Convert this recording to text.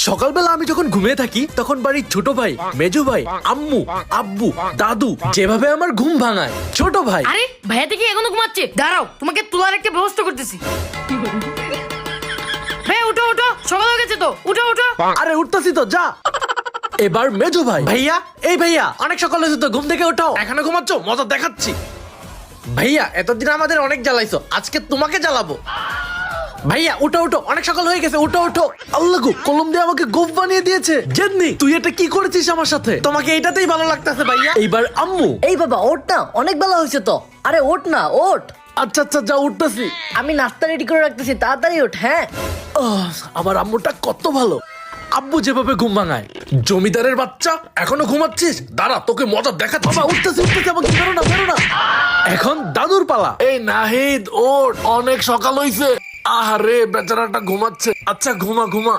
সকালবেলা আমি যখন ঘুমিয়ে থাকি তখন বাড়ির ছোট ভাই, মেজো ভাই, আম্মু, আব্বু, দাদু যেভাবে আমার ঘুম ভাঙায়। ছোট ভাই, আরে ভাইয়া দেখি এখনো ঘুমাচ্ছে, দাঁড়াও তোমাকে তোলার একটা ব্যবস্থা করতেছি। ভাইয়া উঠো উঠো, সকাল হয়ে গেছে তো, উঠো উঠো। আরে উঠতাছি তো, যা। এবার মেজো ভাই, ভাইয়া এই ভাইয়া অনেক সকাল হয়েছে তো, ঘুম থেকে ওঠো। এখানে ঘুমাচ্ছ, মজা দেখাচ্ছি। ভাইয়া এতদিন আমাদের অনেক জ্বালাইছো, আজকে তোমাকে জ্বালাবো। ভাইয়া উঠো উঠো, অনেক সকাল হয়ে গেছে, উঠো উঠো। আল্লাহ গো, কলম দিয়ে আমাকে গোফ বানিয়ে দিয়েছে। জেদনি, তুই এটা কি করেছিস আমার সাথে? তোমাকে এটাতেই ভালো লাগতেছে ভাইয়া। এইবার আম্মু। এই বাবা ওঠ না, অনেক বেলা হয়েছে তো। আরে ওঠ না, ওঠ। আচ্ছা আচ্ছা, যা উঠতেছি। আমি নাস্তা রেডি করে রাখতেছি, তাড়াতাড়ি ওঠ। হ্যাঁ আমার আম্মুটা কত ভালো। আব্বু যেভাবে ঘুম ভাঙায়। জমিদারের বাচ্চা এখনো ঘুমাচ্ছিস? দাঁড়া, তোকে মজা দেখাচ্ছি। বাবা উঠতেছি উঠতেছি, আমাকে বেরো না বেরো না। এখন দাদুর পালা। এই নাহিদ ওঠ, অনেক সকাল হইছে। আহারে বেচারাটা ঘুমাচ্ছে। আচ্ছা ঘুমা ঘুমা।